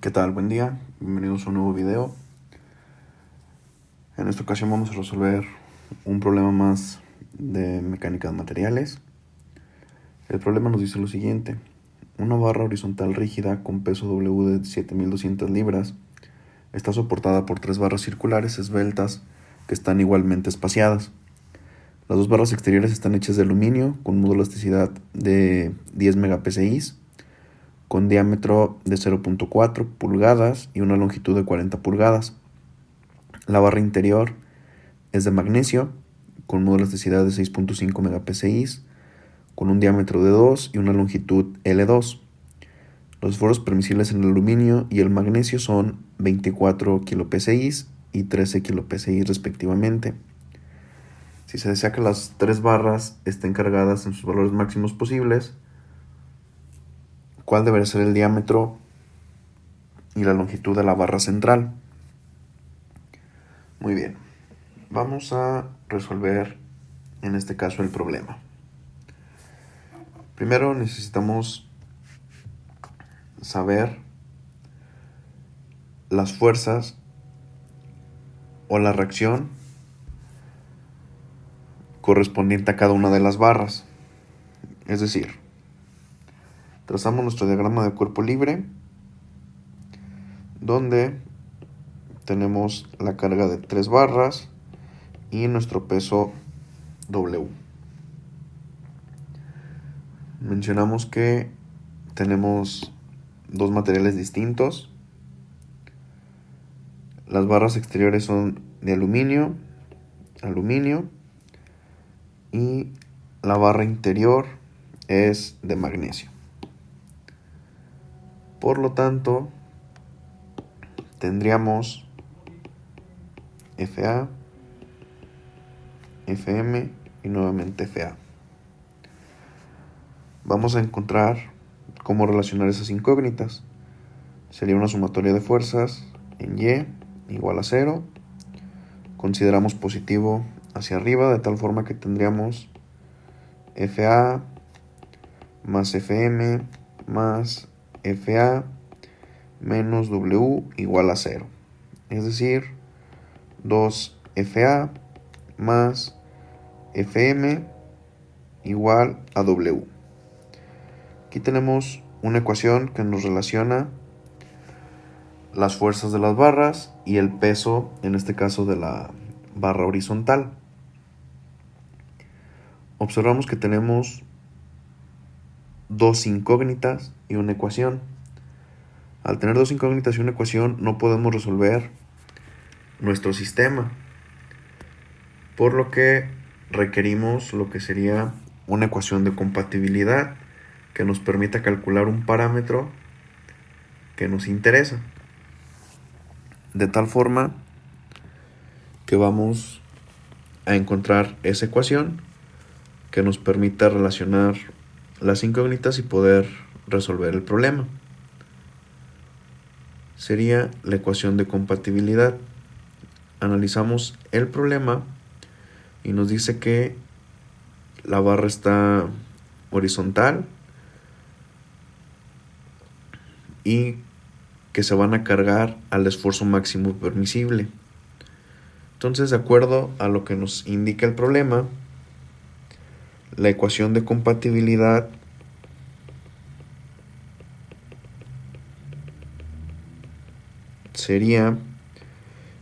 ¿Qué tal? Buen día, bienvenidos a un nuevo video. En esta ocasión vamos a resolver un problema más de mecánica de materiales. El problema nos dice lo siguiente: una barra horizontal rígida con peso W de 7200 libras está soportada por 3 barras circulares esbeltas que están igualmente espaciadas. Las 2 barras exteriores están hechas de aluminio con modo elasticidad de 10 megapsi, con diámetro de 0.4 pulgadas y una longitud de 40 pulgadas. La barra interior es de magnesio, con modo elasticidad de 6.5 megapsi, con un diámetro de 2 y una longitud L2. Los esfuerzos permisibles en el aluminio y el magnesio son 24 kPsi y 13 kPsi respectivamente. Si se desea que las 3 barras estén cargadas en sus valores máximos posibles, ¿cuál debería ser el diámetro y la longitud de la barra central? Muy bien, vamos a resolver en este caso el problema. Primero necesitamos saber las fuerzas o la reacción correspondiente a cada una de las barras. Es decir, trazamos nuestro diagrama de cuerpo libre, donde tenemos la carga de 3 barras y nuestro peso W. Mencionamos que tenemos 2 materiales distintos. Las barras exteriores son de aluminio, y la barra interior es de magnesio. Por lo tanto, tendríamos Fa, Fm y nuevamente Fa. Vamos a encontrar cómo relacionar esas incógnitas. Sería una sumatoria de fuerzas en Y igual a 0. Consideramos positivo hacia arriba, de tal forma que tendríamos Fa más Fm más Fa menos W igual a 0. Es decir, 2Fa más Fm igual a W. Aquí tenemos una ecuación que nos relaciona las fuerzas de las barras y el peso, en este caso de la barra horizontal. Observamos que tenemos 2 incógnitas y una ecuación. Al tener 2 incógnitas y una ecuación, no podemos resolver nuestro sistema, por lo que requerimos lo que sería una ecuación de compatibilidad que nos permita calcular un parámetro que nos interesa, de tal forma que vamos a encontrar esa ecuación que nos permita relacionar las incógnitas y poder resolver el problema. Sería la ecuación de compatibilidad. Analizamos el problema y nos dice que la barra está horizontal y que se van a cargar al esfuerzo máximo permisible. Entonces, de acuerdo a lo que nos indica el problema, la ecuación de compatibilidad sería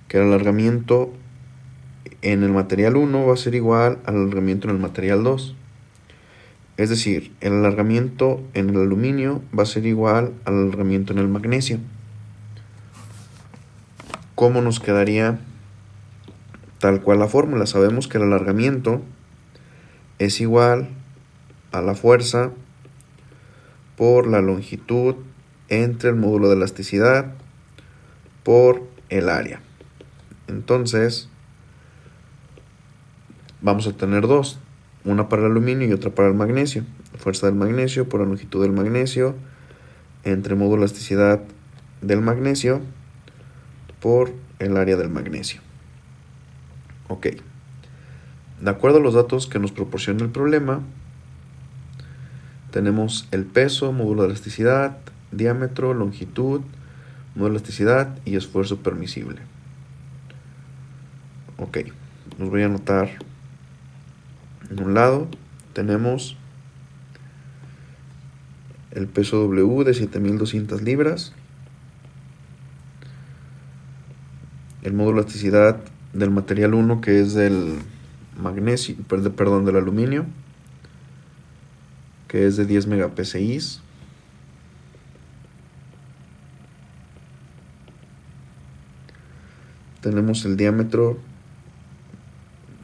que el alargamiento en el material 1 va a ser igual al alargamiento en el material 2. Es decir, el alargamiento en el aluminio va a ser igual al alargamiento en el magnesio. ¿Cómo nos quedaría tal cual la fórmula? Sabemos que el alargamiento es igual a la fuerza por la longitud entre el módulo de elasticidad por el área. Entonces, vamos a tener 2, una para el aluminio y otra para el magnesio. Fuerza del magnesio por la longitud del magnesio entre el módulo de elasticidad del magnesio por el área del magnesio. Ok. De acuerdo a los datos que nos proporciona el problema, tenemos el peso, módulo de elasticidad, diámetro, longitud, modo de elasticidad y esfuerzo permisible. Ok, los voy a anotar. En un lado tenemos el peso W de 7200 libras, el módulo de elasticidad del material 1, que es del magnesio, perdón, del aluminio, que es de 10 megapsi. Tenemos el diámetro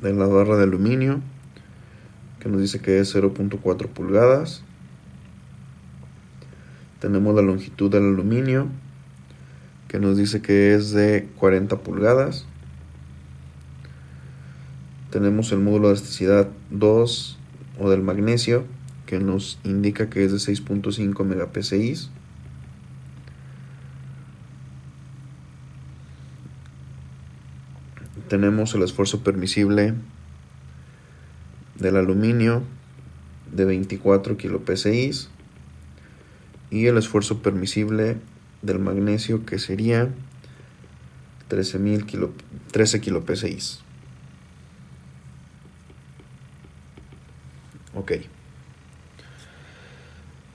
de la barra de aluminio, que nos dice que es 0.4 pulgadas. Tenemos la longitud del aluminio, que nos dice que es de 40 pulgadas. Tenemos el módulo de elasticidad 2 o del magnesio, que nos indica que es de 6.5 megapsi. Tenemos el esfuerzo permisible del aluminio de 24 kilopsi y el esfuerzo permisible del magnesio, que sería 13 kilopsi. Ok.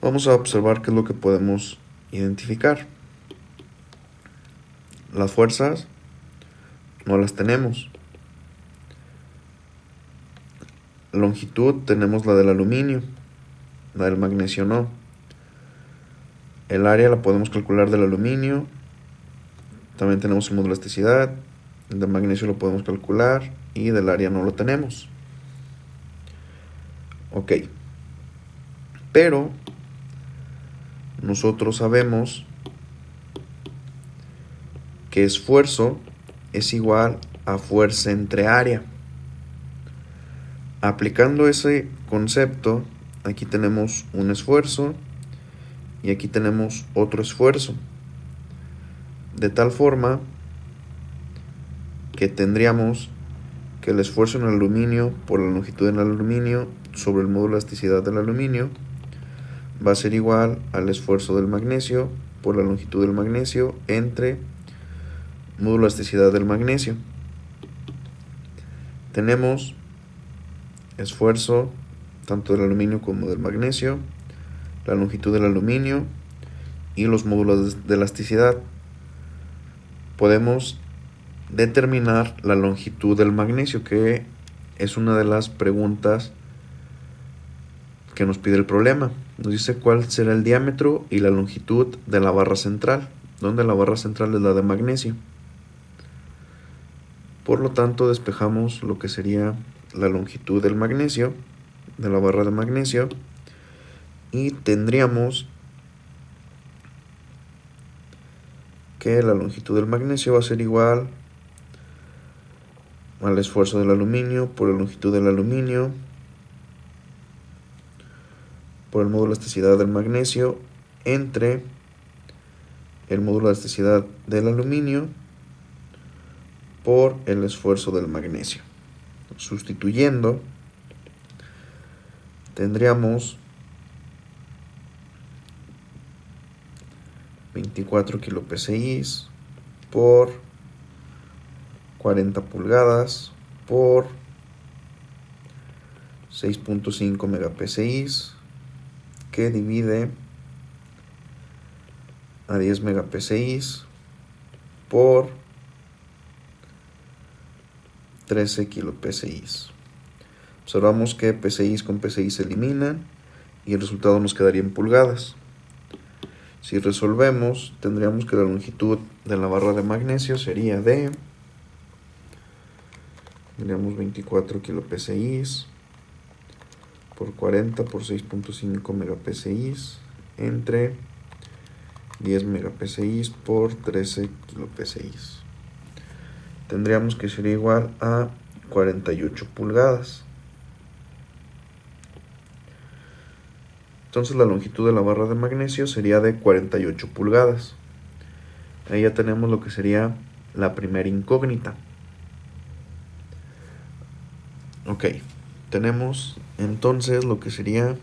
Vamos a observar qué es lo que podemos identificar. Las fuerzas no las tenemos. Longitud tenemos la del aluminio, la del magnesio no. El área la podemos calcular del aluminio. También tenemos el módulo de elasticidad. El del magnesio lo podemos calcular y del área no lo tenemos. Ok. Pero nosotros sabemos que esfuerzo es igual a fuerza entre área. Aplicando ese concepto, aquí tenemos un esfuerzo y aquí tenemos otro esfuerzo. De tal forma que tendríamos que el esfuerzo en el aluminio por la longitud del aluminio sobre el módulo de elasticidad del aluminio va a ser igual al esfuerzo del magnesio por la longitud del magnesio entre módulo de elasticidad del magnesio. Tenemos esfuerzo tanto del aluminio como del magnesio, la longitud del aluminio y los módulos de elasticidad. Podemos determinar la longitud del magnesio, que es una de las preguntas que nos pide el problema. Nos dice cuál será el diámetro y la longitud de la barra central, donde la barra central es la de magnesio. Por lo tanto, despejamos lo que sería la longitud del magnesio, de la barra de magnesio, y tendríamos que la longitud del magnesio va a ser igual al esfuerzo del aluminio por la longitud del aluminio por el módulo de elasticidad del magnesio entre el módulo de elasticidad del aluminio por el esfuerzo del magnesio. Sustituyendo, tendríamos 24 kilopsi por 40 pulgadas por 6.5 megapsi, que divide a 10 megapsi por 13 kilopsi. Observamos que psi con psi se eliminan y el resultado nos quedaría en pulgadas. Si resolvemos, tendríamos que la longitud de la barra de magnesio sería de, tendríamos 24 kilopsi por 40 por 6.5 megapsi entre 10 megapsi por 13 kilopsi. Tendríamos que ser igual a 48 pulgadas. Entonces la longitud de la barra de magnesio sería de 48 pulgadas. Ahí ya tenemos lo que sería la primera incógnita. Ok, tenemos entonces lo que sería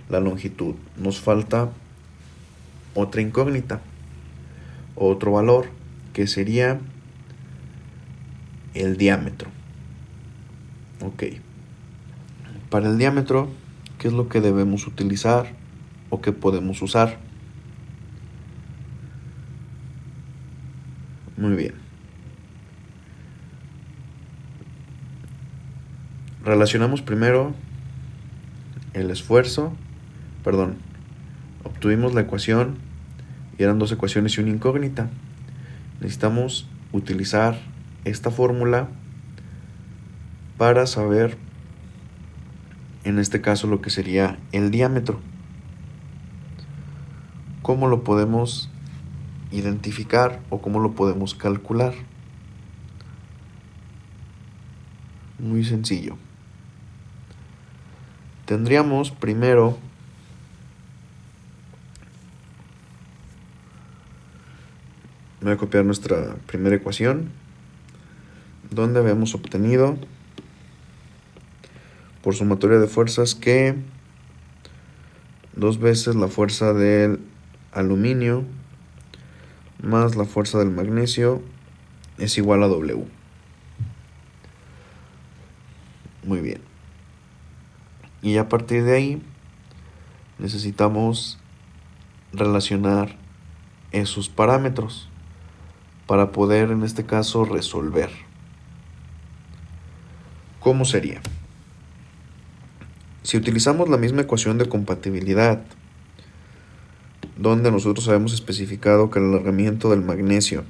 la longitud. Nos falta otra incógnita. otro valor que sería el diámetro. Ok. Para el diámetro, ¿qué es lo que debemos utilizar o qué podemos usar? Muy bien. Relacionamos primero el esfuerzo, obtuvimos la ecuación y eran dos ecuaciones y una incógnita. Necesitamos utilizar esta fórmula para saber, en este caso, lo que sería el diámetro. ¿Cómo lo podemos identificar o cómo lo podemos calcular? Muy sencillo. Tendríamos primero voy a copiar nuestra primera ecuación, donde habíamos obtenido por sumatoria de fuerzas que 2 veces la fuerza del aluminio más la fuerza del magnesio es igual a W. Muy bien. Y a partir de ahí necesitamos relacionar esos parámetros para poder, en este caso, resolver. ¿Cómo sería? Si utilizamos la misma ecuación de compatibilidad, donde nosotros habíamos especificado que el alargamiento del magnesio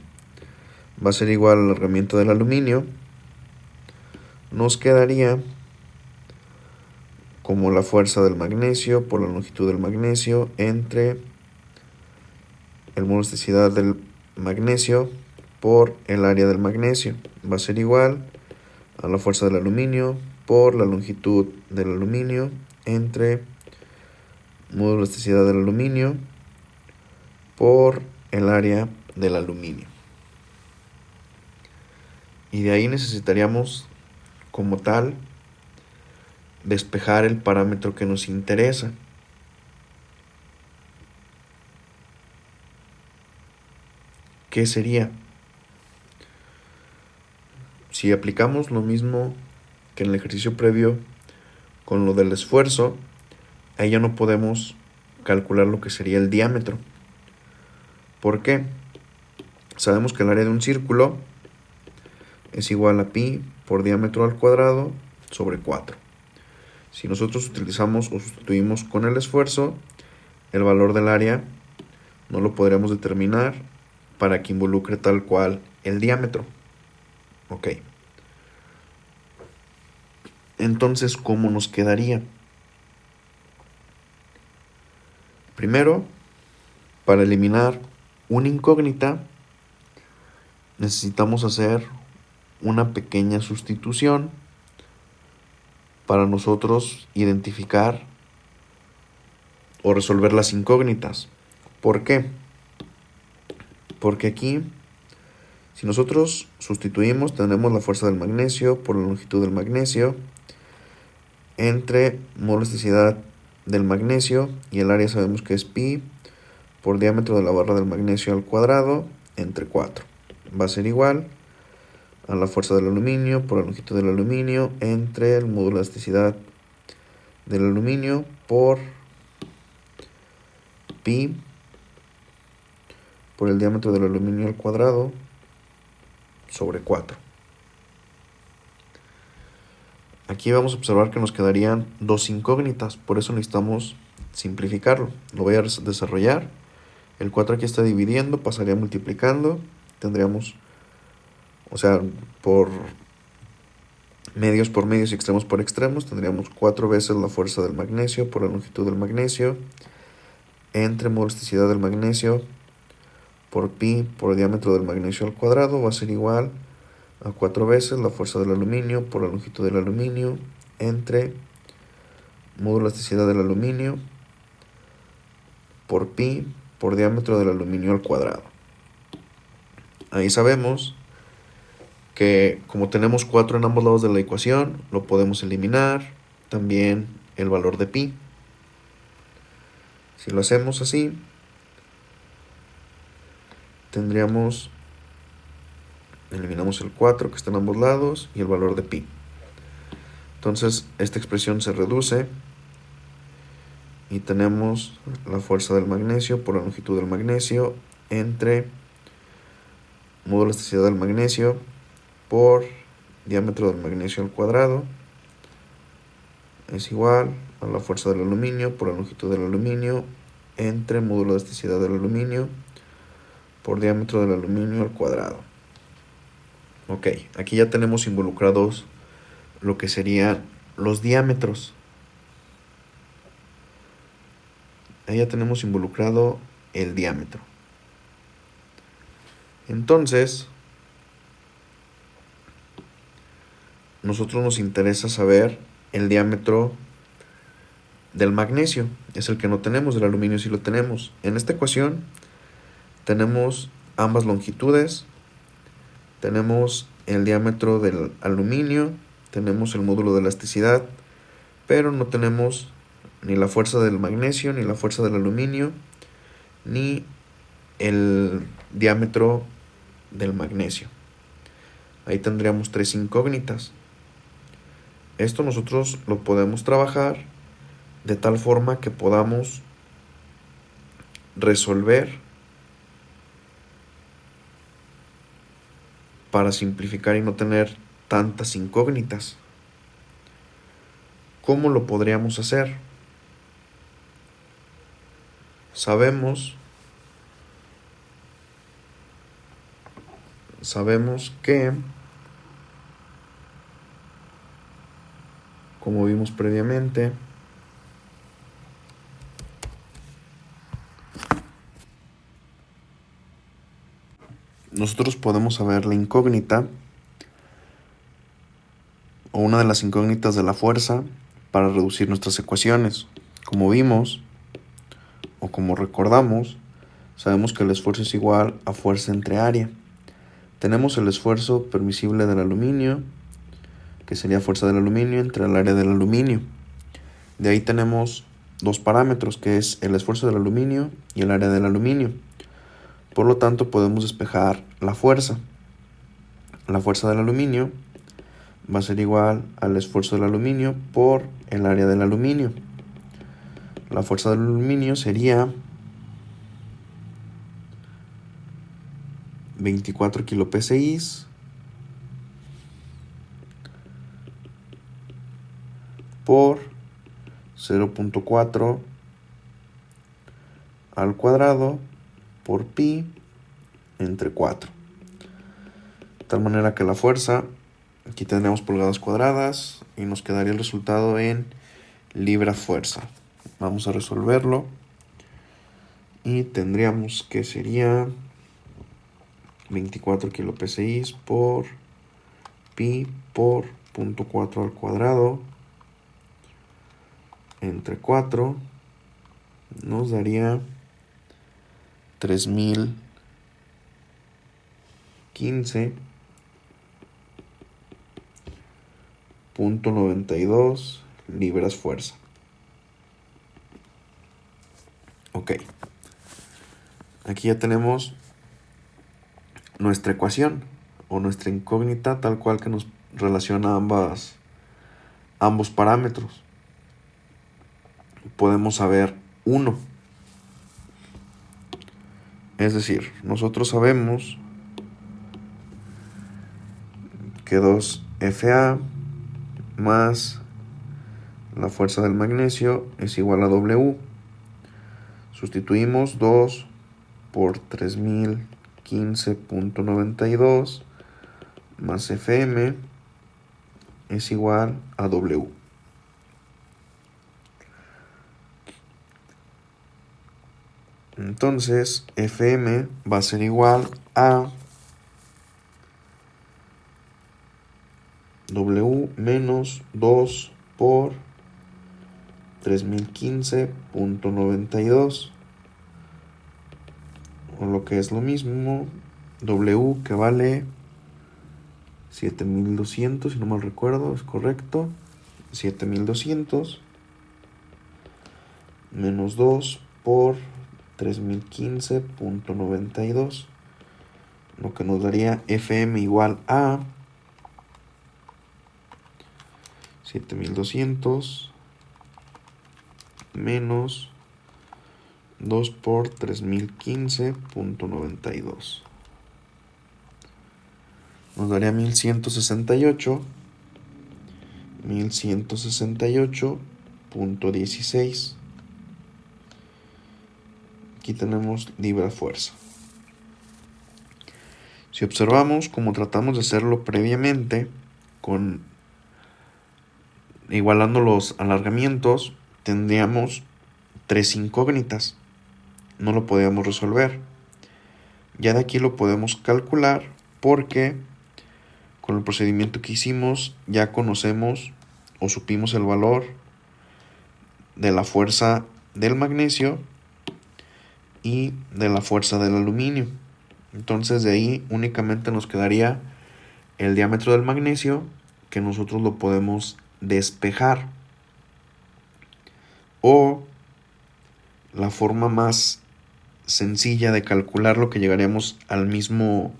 va a ser igual al alargamiento del aluminio, nos quedaría como la fuerza del magnesio por la longitud del magnesio entre el modo de elasticidad del magnesio por el área del magnesio. Va a ser igual a la fuerza del aluminio por la longitud del aluminio entre modo de elasticidad del aluminio por el área del aluminio. Y de ahí necesitaríamos, como tal, despejar el parámetro que nos interesa. ¿Qué sería? Si aplicamos lo mismo que en el ejercicio previo con lo del esfuerzo, ahí ya no podemos calcular lo que sería el diámetro. ¿Por qué? Sabemos que el área de un círculo es igual a pi por diámetro al cuadrado sobre 4. Si nosotros utilizamos o sustituimos con el esfuerzo, el valor del área no lo podremos determinar para que involucre tal cual el diámetro. Ok. Entonces, ¿cómo nos quedaría? Primero, para eliminar una incógnita, necesitamos hacer una pequeña sustitución para nosotros identificar o resolver las incógnitas. ¿Por qué? Porque aquí, si nosotros sustituimos, tenemos la fuerza del magnesio por la longitud del magnesio entre modo de elasticidad del magnesio y el área sabemos que es pi por diámetro de la barra del magnesio al cuadrado entre 4. Va a ser igual a la fuerza del aluminio por la longitud del aluminio entre el módulo de elasticidad del aluminio por pi por el diámetro del aluminio al cuadrado sobre 4. Aquí vamos a observar que nos quedarían dos incógnitas, por eso necesitamos simplificarlo. Lo voy a desarrollar. El 4 aquí está dividiendo, pasaría multiplicando. Tendríamos, o sea, por medios y extremos por extremos, tendríamos 4 veces la fuerza del magnesio por la longitud del magnesio entre modo de elasticidad del magnesio por pi por el diámetro del magnesio al cuadrado va a ser igual a 4 veces la fuerza del aluminio por la longitud del aluminio entre modo de elasticidad del aluminio por pi por diámetro del aluminio al cuadrado. Ahí sabemos que como tenemos 4 en ambos lados de la ecuación, lo podemos eliminar. También el valor de pi. Si lo hacemos así, tendríamos, eliminamos el 4 que está en ambos lados y el valor de pi. Entonces esta expresión se reduce y tenemos la fuerza del magnesio por la longitud del magnesio entre módulo de elasticidad del magnesio por diámetro del magnesio al cuadrado es igual a la fuerza del aluminio por la longitud del aluminio entre módulo de elasticidad del aluminio por diámetro del aluminio al cuadrado. Ok, aquí ya tenemos involucrados lo que serían los diámetros. Ahí ya tenemos involucrado el diámetro. Entonces, nosotros nos interesa saber el diámetro del magnesio. Es el que no tenemos, del aluminio sí lo tenemos. En esta ecuación tenemos ambas longitudes. Tenemos el diámetro del aluminio, tenemos el módulo de elasticidad, pero no tenemos ni la fuerza del magnesio, ni la fuerza del aluminio, ni el diámetro del magnesio. Ahí tendríamos tres incógnitas. Esto nosotros lo podemos trabajar de tal forma que podamos resolver para simplificar y no tener tantas incógnitas. ¿Cómo lo podríamos hacer? Sabemos que, como vimos previamente, nosotros podemos saber la incógnita o una de las incógnitas de la fuerza para reducir nuestras ecuaciones. Como vimos o como recordamos, sabemos que el esfuerzo es igual a fuerza entre área. Tenemos el esfuerzo permisible del aluminio, que sería fuerza del aluminio entre el área del aluminio. De ahí tenemos dos parámetros, que es el esfuerzo del aluminio y el área del aluminio. Por lo tanto, podemos despejar la fuerza. La fuerza del aluminio va a ser igual al esfuerzo del aluminio por el área del aluminio. La fuerza del aluminio sería 24 kPa por 0.4 al cuadrado por pi entre 4. De tal manera que la fuerza, aquí tendríamos pulgadas cuadradas y nos quedaría el resultado en libra-fuerza. Vamos a resolverlo y tendríamos que sería 24 kPa por pi por 0.4 al cuadrado entre 4 nos daría 3015.92 libras fuerza. Ok, aquí ya tenemos nuestra ecuación o nuestra incógnita tal cual que nos relaciona ambos parámetros. Podemos saber uno. Es decir, nosotros sabemos que 2Fa más la fuerza del magnesio es igual a W. Sustituimos 2 por 3015.92 más Fm es igual a W. Entonces, Fm va a ser igual a W menos 2 por 3015.92, o lo que es lo mismo, W que vale 7200, si no mal recuerdo, es correcto, 7200 menos 2 por 3015.92 lo que nos daría Fm igual a 7200 menos 2 por 3015.92. Nos daría 1168.16. Aquí tenemos libra fuerza. Si observamos, como tratamos de hacerlo previamente, igualando los alargamientos, tendríamos 3 incógnitas. No lo podíamos resolver. Ya de aquí lo podemos calcular porque con el procedimiento que hicimos ya conocemos o supimos el valor de la fuerza del magnesio y de la fuerza del aluminio. Entonces de ahí únicamente nos quedaría el diámetro del magnesio, que nosotros lo podemos despejar. O la forma más sencilla de calcularlo, que llegaremos al mismo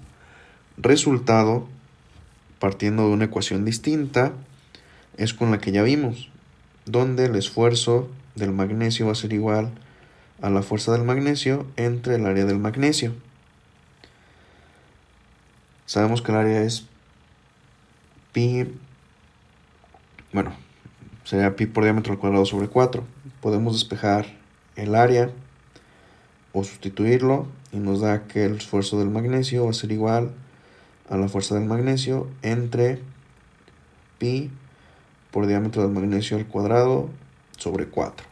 resultado partiendo de una ecuación distinta, es con la que ya vimos, donde el esfuerzo del magnesio va a ser igual a la fuerza del magnesio entre el área del magnesio. Sabemos que el área es pi, sería pi por diámetro al cuadrado sobre 4. Podemos despejar el área o sustituirlo y nos da que el esfuerzo del magnesio va a ser igual a la fuerza del magnesio entre pi por diámetro del magnesio al cuadrado sobre 4.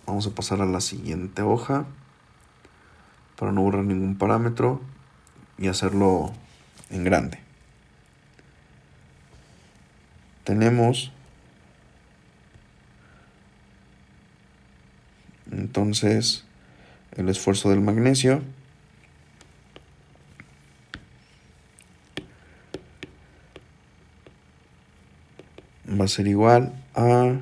Vamos a pasar a la siguiente hoja para no borrar ningún parámetro y hacerlo en grande. Tenemos entonces el esfuerzo del magnesio va a ser igual a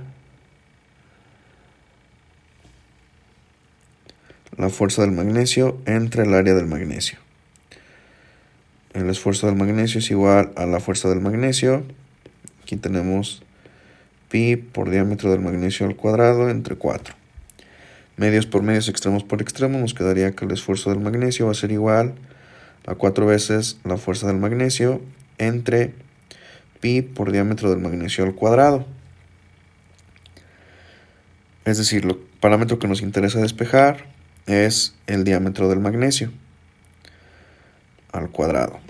la fuerza del magnesio entre el área del magnesio. El esfuerzo del magnesio es igual a la fuerza del magnesio. Aquí tenemos pi por diámetro del magnesio al cuadrado entre 4. Medios por medios, extremos por extremos, nos quedaría que el esfuerzo del magnesio va a ser igual a 4 veces la fuerza del magnesio entre pi por diámetro del magnesio al cuadrado. Es decir, el parámetro que nos interesa despejar es el diámetro del magnesio al cuadrado.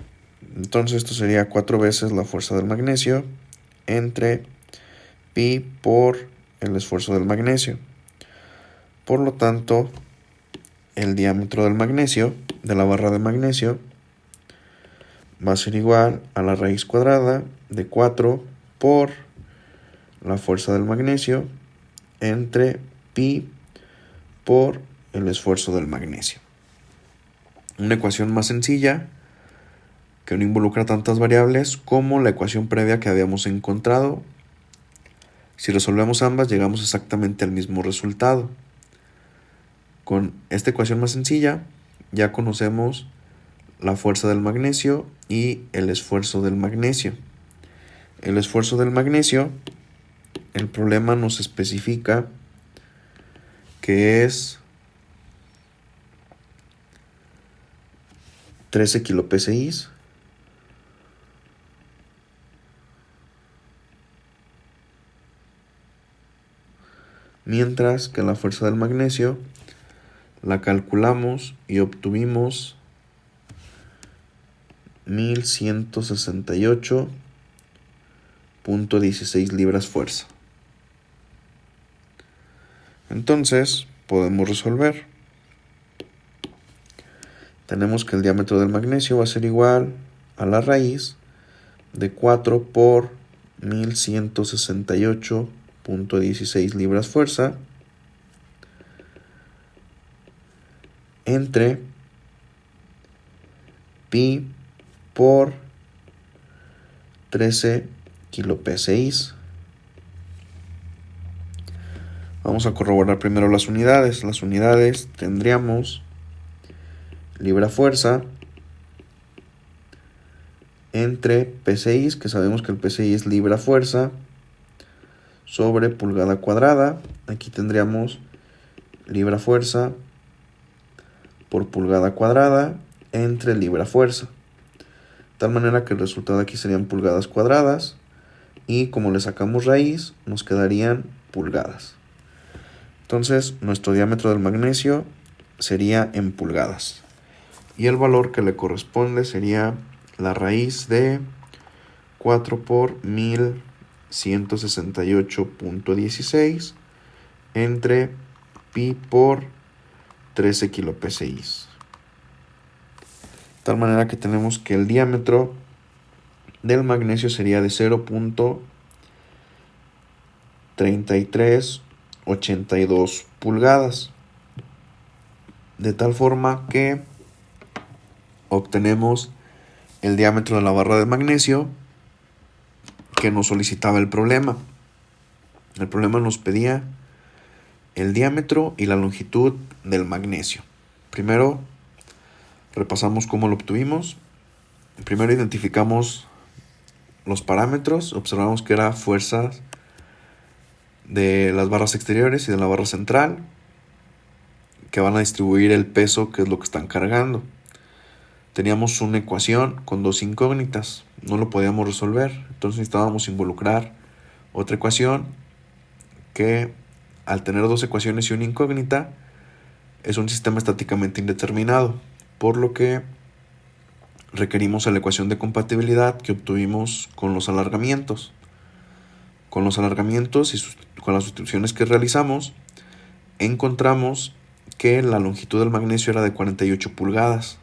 Entonces esto sería 4 veces la fuerza del magnesio entre pi por el esfuerzo del magnesio. Por lo tanto, el diámetro del magnesio, de la barra de magnesio, va a ser igual a la raíz cuadrada de 4 por la fuerza del magnesio entre pi por el esfuerzo del magnesio. Una ecuación más sencilla que no involucra tantas variables como la ecuación previa que habíamos encontrado. Si resolvemos ambas, llegamos exactamente al mismo resultado. Con esta ecuación más sencilla, ya conocemos la fuerza del magnesio y el esfuerzo del magnesio. El esfuerzo del magnesio, el problema nos especifica que es 13 kPsi. Mientras que la fuerza del magnesio la calculamos y obtuvimos 1168.16 libras fuerza. Entonces podemos resolver. Tenemos que el diámetro del magnesio va a ser igual a la raíz de 4 por 1168.16 libras fuerza entre pi por 13 kPsi. Vamos a corroborar primero las unidades. Las unidades tendríamos libra fuerza entre PSI, que sabemos que el PSI es libra fuerza, sobre pulgada cuadrada. Aquí tendríamos libra fuerza por pulgada cuadrada entre libra fuerza. De tal manera que el resultado aquí serían pulgadas cuadradas. Y como le sacamos raíz, nos quedarían pulgadas. Entonces, nuestro diámetro del magnesio sería en pulgadas. Y el valor que le corresponde sería la raíz de 4 por 1168.16 entre pi por 13 kPsi. De tal manera que tenemos que el diámetro del magnesio sería de 0.3382 pulgadas. De tal forma que obtenemos el diámetro de la barra de magnesio que nos solicitaba el problema. El problema nos pedía el diámetro y la longitud del magnesio. Primero repasamos cómo lo obtuvimos. Primero identificamos los parámetros, observamos que era fuerzas de las barras exteriores y de la barra central, que van a distribuir el peso, que es lo que están cargando. Teníamos una ecuación con dos incógnitas, no lo podíamos resolver, entonces necesitábamos involucrar otra ecuación que, al tener dos ecuaciones y una incógnita, es un sistema estáticamente indeterminado, por lo que requerimos la ecuación de compatibilidad que obtuvimos con los alargamientos. Con los alargamientos y con las sustituciones que realizamos, encontramos que la longitud del magnesio era de 48 pulgadas.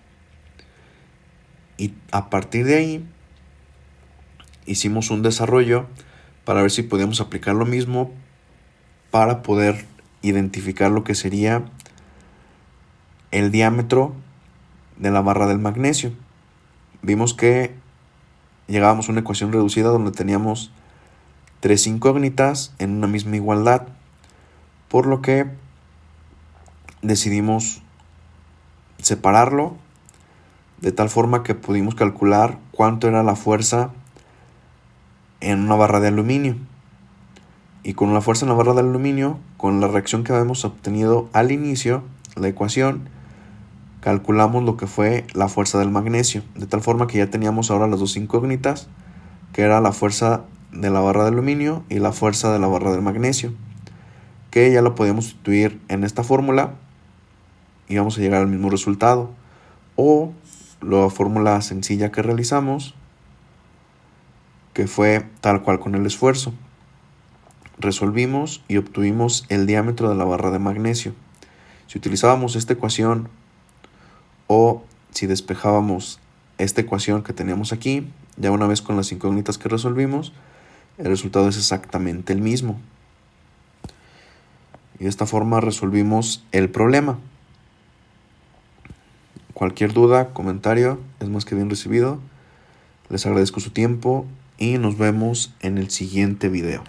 Y a partir de ahí hicimos un desarrollo para ver si podíamos aplicar lo mismo para poder identificar lo que sería el diámetro de la barra del magnesio. Vimos que llegábamos a una ecuación reducida donde teníamos tres incógnitas en una misma igualdad, por lo que decidimos separarlo de tal forma que pudimos calcular cuánto era la fuerza en una barra de aluminio. Y con la fuerza en la barra de aluminio, con la reacción que habíamos obtenido al inicio, la ecuación, calculamos lo que fue la fuerza del magnesio, de tal forma que ya teníamos ahora las dos incógnitas, que era la fuerza de la barra de aluminio y la fuerza de la barra del magnesio, que ya lo podíamos sustituir en esta fórmula y vamos a llegar al mismo resultado. O la fórmula sencilla que realizamos, que fue tal cual con el esfuerzo. Resolvimos y obtuvimos el diámetro de la barra de magnesio. Si utilizábamos esta ecuación o si despejábamos esta ecuación que teníamos aquí, ya una vez con las incógnitas que resolvimos, el resultado es exactamente el mismo. Y de esta forma resolvimos el problema. Cualquier duda, comentario es más que bien recibido. Les agradezco su tiempo y nos vemos en el siguiente video.